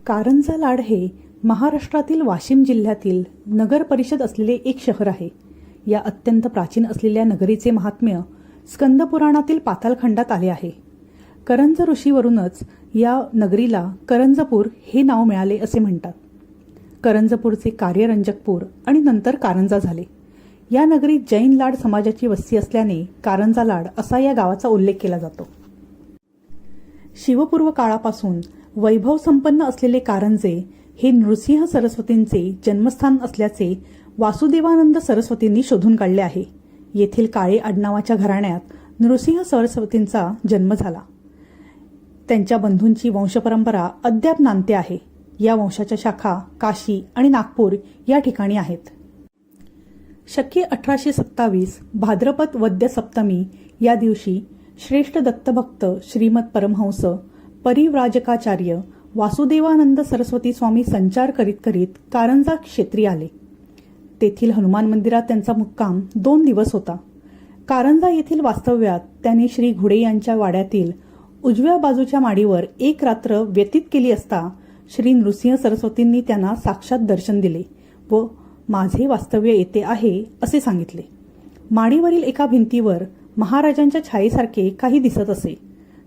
कारंजा लाड हे महाराष्ट्रातील वाशिम जिल्ह्यातील नगर परिषद असलेले एक शहर आहे. या अत्यंत प्राचीन असलेल्या नगरीचे महात्म्य स्कंदपुराणातील पाताळखंडात आले आहे. करंज ऋषीवरूनच या नगरीला करंजपूर हे नाव मिळाले असे म्हणतात. करंजपूरचे कार्य रंजकपूर आणि नंतर कारंजा झाले. या नगरीत जैन लाड समाजाची वस्ती असल्याने कारंजा लाड असा या गावाचा उल्लेख केला जातो. शिवपूर्व काळापासून वैभव संपन्न असलेले कारंजे हे नृसिंह सरस्वतींचे जन्मस्थान असल्याचे वासुदेवानंद सरस्वतींनी शोधून काढले आहे. येथील काळे आडनावाच्या घराण्यात नृसिंह सरस्वतींचा जन्म झाला. त्यांच्या बंधूंची वंशपरंपरा अद्याप नांदते आहे. या वंशाच्या शाखा काशी आणि नागपूर या ठिकाणी आहेत. शके 1827 भाद्रपद वद्य सप्तमी या दिवशी श्रेष्ठ दत्तभक्त श्रीमद परमहंस परिव्राजकाचार्य वासुदेवानंद सरस्वती स्वामी संचार करीत करीत कारंजा क्षेत्री आले. तेथील हनुमान मंदिरात त्यांचा मुक्काम 2 दिवस होता. कारंजा येथील वास्तव्यात त्यांनी श्री घुडे यांच्या वाड्यातील उजव्या बाजूच्या माडीवर एक रात्र व्यतीत केली असता श्री नृसिंह सरस्वतींनी त्यांना साक्षात दर्शन दिले व माझे वास्तव्य येथे आहे असे सांगितले. माडीवरील एका भिंतीवर महाराजांच्या छायेसारखे काही दिसत असे.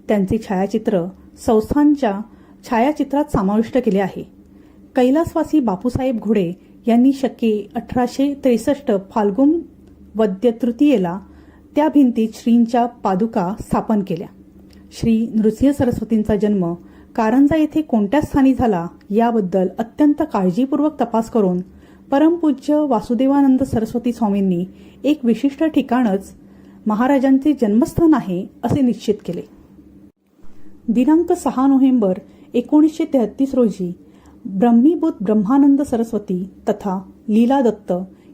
त्यांचे छायाचित्र संस्थांच्या छायाचित्रात समाविष्ट केले आहे. कैलासवासी बापूसाहेब घुडे यांनी शके 1863 फाल्गुन वद्य तृतीयेला त्या भिंतीत श्रींच्या पादुका स्थापन केल्या. श्री नृसिंह सरस्वतींचा जन्म कारंजा येथे कोणत्या स्थानी झाला याबद्दल अत्यंत काळजीपूर्वक तपास करून परमपूज्य वासुदेवानंद सरस्वती स्वामींनी एक विशिष्ट ठिकाणच महाराजांचे जन्मस्थान आहे असे निश्चित केले. दिनांक 6 नोव्हेंबर 1933 रोजी ब्रह्मीभूत ब्रह्मानंद सरस्वती तथा लीला दत्त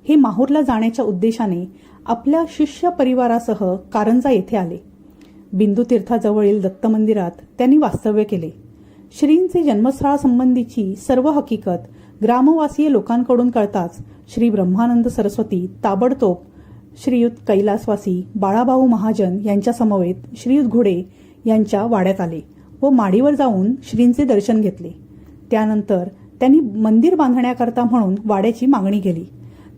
हे माहूरला जाण्याच्या उद्देशाने आपल्या शिष्य परिवारासह कारंजा येथे आले. बिंदू तीर्थाजवळील दत्त मंदिरात त्यांनी वास्तव्य केले. श्रींचे जन्मस्थळासंबंधीची सर्व हकीकत ग्रामवासीय लोकांकडून कळताच श्री ब्रह्मानंद सरस्वती ताबडतोब श्रीयुत कैलासवासी बाळाभाऊ महाजन यांच्या समवेत श्रीयुत घुडे यांच्या वाड्यात आले व माडीवर जाऊन श्रींचे दर्शन घेतले. त्यानंतर त्यांनी मंदिर बांधण्याकरता म्हणून वाड्याची मागणी केली.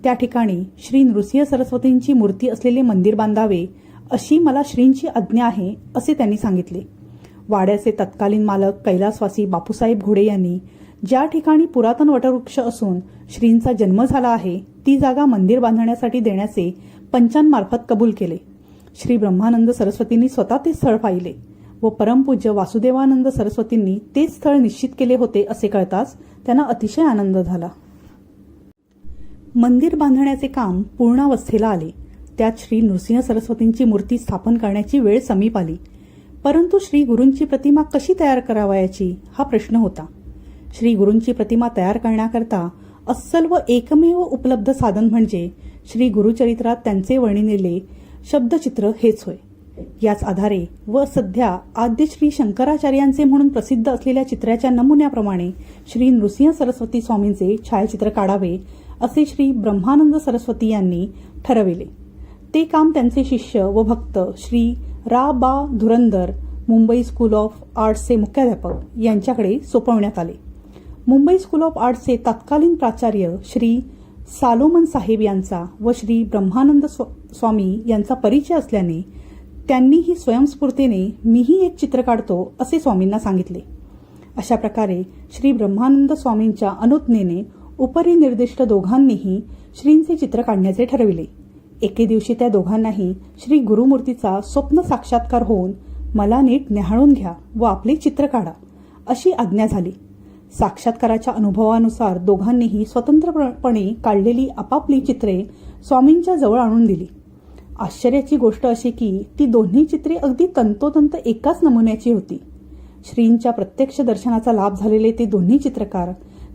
त्या ठिकाणी श्री नृसिंह सरस्वतींची मूर्ती असलेले मंदिर बांधावे अशी मला श्रींची आज्ञा आहे असे त्यांनी सांगितले. वाड्याचे तत्कालीन मालक कैलासवासी बापूसाहेब घुडे यांनी ज्या ठिकाणी पुरातन वटवृक्ष असून श्रींचा जन्म झाला आहे ती जागा मंदिर बांधण्यासाठी देण्याचे पंचांमार्फत कबूल केले. श्री ब्रह्मानंद सरस्वतींनी स्वतः ते स्थळ पाहिले व परमपूज्य वासुदेवानंद सरस्वतींनी तेच स्थळ निश्चित केले होते असे कळताच त्यांना अतिशय आनंद झाला. मंदिर बांधण्याचे काम पूर्णावस्थेला आले. त्यात श्री नृसिंह सरस्वतींची मूर्ती स्थापन करण्याची वेळ समीप आली. परंतु श्री गुरूंची प्रतिमा कशी तयार करावयाची हा प्रश्न होता. श्री गुरूंची प्रतिमा तयार करण्याकरता अस्सल व एकमेव उपलब्ध साधन म्हणजे श्री गुरुचरित्रात त्यांचे वर्णिलेले शब्दचित्र हेच होय. याच आधारे व सध्या आद्य श्री शंकराचार्यांचे म्हणून प्रसिद्ध असलेल्या चित्राच्या नमुन्याप्रमाणे श्री नृसिंह सरस्वती स्वामींचे छायाचित्र काढावे असे श्री ब्रह्मानंद सरस्वती यांनी ठरविले. ते काम त्यांचे शिष्य व भक्त श्री रा बा धुरंदर मुंबई स्कूल ऑफ आर्ट्सचे मुख्याध्यापक यांच्याकडे सोपवण्यात आले. मुंबई स्कूल ऑफ आर्ट्सचे तत्कालीन प्राचार्य श्री सालोमन साहेब यांचा व श्री ब्रह्मानंद स्वामी यांचा परिचय असल्याने त्यांनीही स्वयंस्फूर्तीने मीही एक चित्र काढतो असे स्वामींना सांगितले. अशा प्रकारे श्री ब्रह्मानंद स्वामींच्या अनुज्ञेने उपरी निर्दिष्ट दोघांनीही श्रींचे चित्र काढण्याचे ठरविले. एके दिवशी त्या दोघांनाही श्री गुरुमूर्तीचा स्वप्न साक्षात्कार होऊन मला नीट न्याहाळून घ्या व आपले चित्र काढा अशी आज्ञा झाली. साक्षात्काराच्या अनुभवानुसार दोघांनीही स्वतंत्रपणे काढलेली आपापली चित्रे स्वामींच्या जवळ आणून दिली. आश्चर्याची गोष्ट अशी की ती दोन्ही चित्रे अगदी तंतोतंत एकाच नमुन्याची होती. श्रींच्या प्रत्यक्ष दर्शनाचा लाभ झालेले ते दोन्ही चित्रकार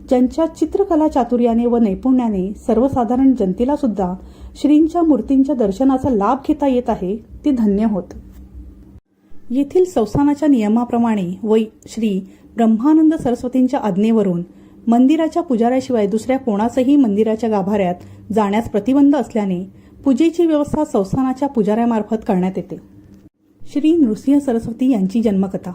ज्यांच्या चित्रकला चातुर्याने व नैपुण्याने सर्वसाधारण जनतेला सुद्धा श्रींच्या मूर्तींच्या दर्शनाचा लाभ घेता येत आहे ते धन्य होत. येथील संस्थानाच्या नियमाप्रमाणे व श्री ब्रह्मानंद सरस्वतींच्या आज्ञेवरून मंदिराच्या पुजाऱ्याशिवाय दुसऱ्या कोणाचंही मंदिराच्या गाभाऱ्यात जाण्यास प्रतिबंध असल्याने पूजेची व्यवस्था संस्थानाच्या पुजाऱ्यामार्फत करण्यात येते. श्री नृसिंह सरस्वती यांची जन्मकथा.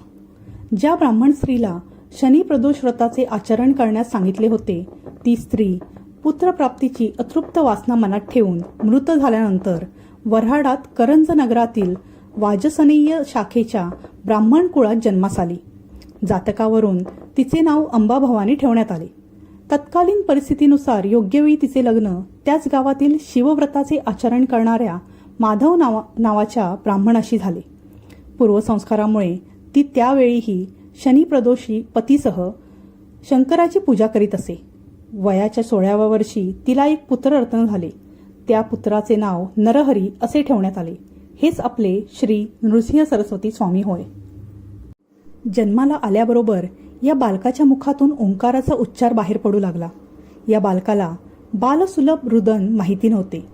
ज्या ब्राह्मण स्त्रीला शनी प्रदोष व्रताचे आचरण करण्यास सांगितले होते, ती स्त्री पुत्रप्राप्तीची अतृप्त वासना मनात ठेवून मृत झाल्यानंतर वऱ्हाडात करंज नगरातील वाजसनेय शाखेच्या ब्राह्मण कुळात जन्मास आली. जातकावरून तिचे नाव अंबाभवानी ठेवण्यात आले. तत्कालीन परिस्थितीनुसार योग्यवेळी तिचे लग्न त्याच गावातील शिवव्रताचे आचरण करणाऱ्या माधव नावाच्या ब्राह्मणाशी झाले. पूर्वसंस्कारामुळे ती त्यावेळीही शनी प्रदोषी पतीसह शंकराची पूजा करीत असे. वयाच्या 16व्या वर्षी तिला एक पुत्ररत्न झाले. त्या पुत्राचे नाव नरहरी असे ठेवण्यात आले. हेच आपले श्री नृसिंह सरस्वती स्वामी होय. जन्माला आल्याबरोबर या बालकाच्या मुखातून ओंकाराचा उच्चार बाहेर पडू लागला. या बालकाला बालसुलभ रुदन माहिती नव्हते.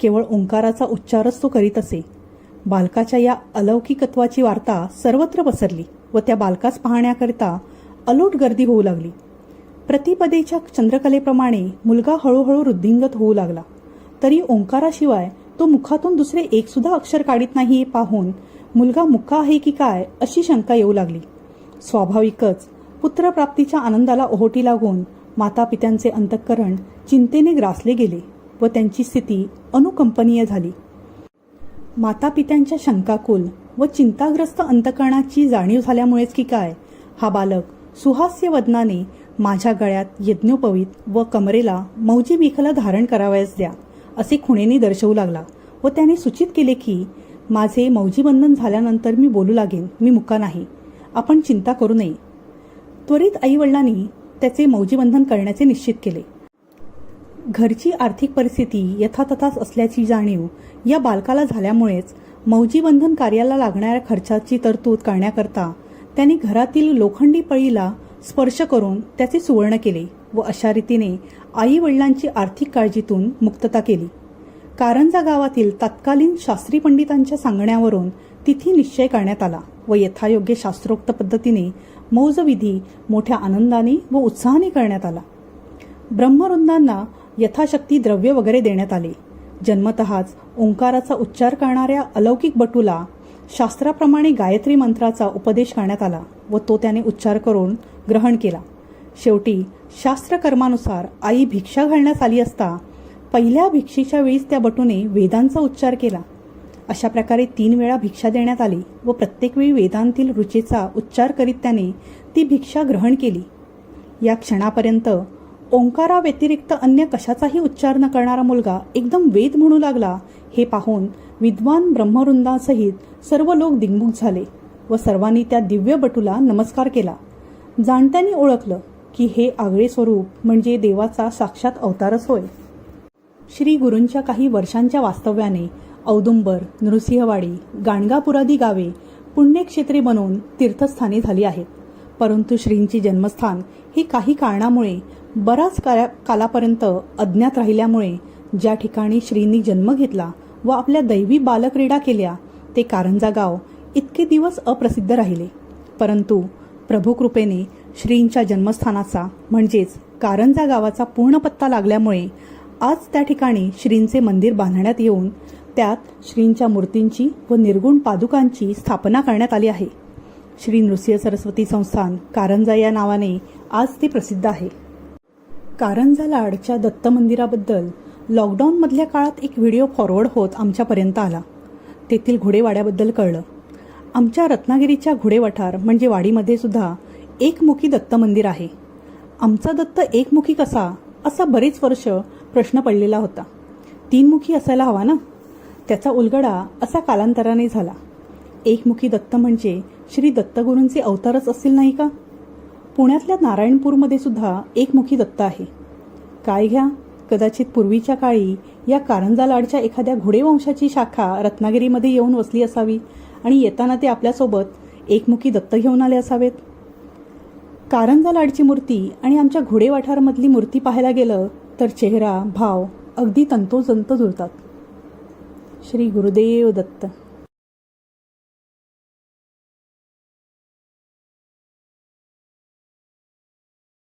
केवळ ओंकाराचा उच्चारच तो करीत असे. बालकाच्या या अलौकिकत्वाची वार्ता सर्वत्र पसरली व त्या बालकास पाहण्याकरिता अलोट गर्दी होऊ लागली. प्रतिपदेच्या चंद्रकलेप्रमाणे मुलगा हळूहळू वृद्धिंगत होऊ लागला. तरी ओंकाराशिवाय तो मुखातून दुसरे एक सुद्धा अक्षर काढीत नाही हे पाहून मुलगा मुका आहे की काय अशी शंका येऊ लागली. स्वाभाविकच पुत्रप्राप्तीच्या आनंदाला ओहोटी लागून मातापित्यांचे अंतःकरण चिंतेने ग्रासले गेले व त्यांची स्थिती अनुकंपनीय झाली. मातापित्यांच्या शंकाकुल व चिंताग्रस्त अंतःकरणाची जाणीव झाल्यामुळेच की काय हा बालक सुहास्य वदनाने माझ्या गळ्यात यज्ञोपवीत व कमरेला मौजी मेखला धारण करावयास द्या असे खुणेने दर्शवू लागला व त्याने सूचित केले की माझे मौजीबंधन झाल्यानंतर मी बोलू लागेन, मी मुका नाही, आपण चिंता करू नये. त्वरित आईवडिलांनी त्याचे मौजीबंधन करण्याचे निश्चित केले. घरची आर्थिक परिस्थिती यथातथाच असल्याची जाणीव या बालकाला झाल्यामुळेच मौजीबंधन कार्याला लागणाऱ्या खर्चाची तरतूद करण्याकरता त्यांनी घरातील लोखंडी पळीला स्पर्श करून त्याचे सुवर्ण केले व अशा रीतीने आई वडिलांची आर्थिक काळजीतून मुक्तता केली. कारंजा गावातील तत्कालीन शास्त्री पंडितांच्या सांगण्यावरून तिथी निश्चय करण्यात आला व यथायोग्य शास्त्रोक्त पद्धतीने मौजविधी मोठ्या आनंदाने व उत्साहाने करण्यात आला. ब्रह्मवृंदांना यथाशक्ती द्रव्य वगैरे देण्यात आले. जन्मतःच ओंकाराचा उच्चार करणाऱ्या अलौकिक बटूला शास्त्राप्रमाणे गायत्री मंत्राचा उपदेश करण्यात आला व तो त्याने उच्चार करून ग्रहण केला. शेवटी शास्त्रकर्मानुसार आई भिक्षा घालण्यास आली असता पहिल्या भिक्षेच्या वेळीच त्या बटूने वेदांचा उच्चार केला. अशा प्रकारे 3 वेळा भिक्षा देण्यात आली व प्रत्येक वेळी वेदांतील रुचेचा उच्चार करीत त्याने ती भिक्षा ग्रहण केली. या क्षणापर्यंत ओंकाराव्यतिरिक्त अन्य कशाचाही उच्चार न करणारा मुलगा एकदम वेद म्हणू लागला हे पाहून विद्वान ब्रह्मवृंदासहित सर्व लोक दिंगमुख झाले व सर्वांनी त्या दिव्य बटूला नमस्कार केला. जाणत्यांनी ओळखलं की हे आगळे स्वरूप म्हणजे देवाचा साक्षात अवतारच होय. श्री गुरूंच्या काही वर्षांच्या वास्तव्याने औदुंबर, नृसिंहवाडी, गाणगापुरादी गावे पुण्यक्षेत्रे बनवून तीर्थस्थाने झाली आहेत. परंतु श्रींचे जन्मस्थान हे काही कारणामुळे बराच कालापर्यंत अज्ञात राहिल्यामुळे ज्या ठिकाणी श्रींनी जन्म घेतला व आपल्या दैवी बालक्रीडा केल्या ते कारंजा गाव इतके दिवस अप्रसिद्ध राहिले. परंतु प्रभुकृपेने श्रींच्या जन्मस्थानाचा म्हणजेच कारंजा गावाचा पूर्ण पत्ता लागल्यामुळे आज त्या ठिकाणी श्रींचे मंदिर बांधण्यात येऊन त्यात श्रींच्या मूर्तींची व निर्गुण पादुकांची स्थापना करण्यात आली आहे. श्री नृसिंह सरस्वती संस्थान कारंजा या नावाने आज ते प्रसिद्ध आहे. कारंजा लाडच्या दत्त मंदिराबद्दल लॉकडाऊनमधल्या काळात एक व्हिडिओ फॉरवर्ड होत आमच्यापर्यंत आला. तेथील घोडेवाड्याबद्दल कळलं. आमच्या रत्नागिरीच्या घोडेवठार म्हणजे वाडीमध्ये सुद्धा एकमुखी दत्त मंदिर आहे. आमचा दत्त एकमुखी कसा असा बरेच वर्ष प्रश्न पडलेला होता. 3 मुखी असायला हवा ना. त्याचा उलगडा असा कालांतराने झाला. एकमुखी दत्त म्हणजे श्री दत्तगुरूंचे अवतारच असतील नाही का. पुण्यातल्या नारायणपूरमध्ये सुद्धा एकमुखी दत्त आहे. काय घ्या, कदाचित पूर्वीच्या काळी या कारंजा लाडच्या एखाद्या घोडेवंशाची शाखा रत्नागिरीमध्ये येऊन वसली असावी आणि येताना ते आपल्यासोबत एकमुखी दत्त घेऊन आले असावेत. कारंजा लाडची मूर्ती आणि आमच्या घोडेवाठारमधली मूर्ती पाहायला गेलं तर चेहरा भाव अगदी तंतोतंत जुळतात. श्री गुरुदेव दत्त.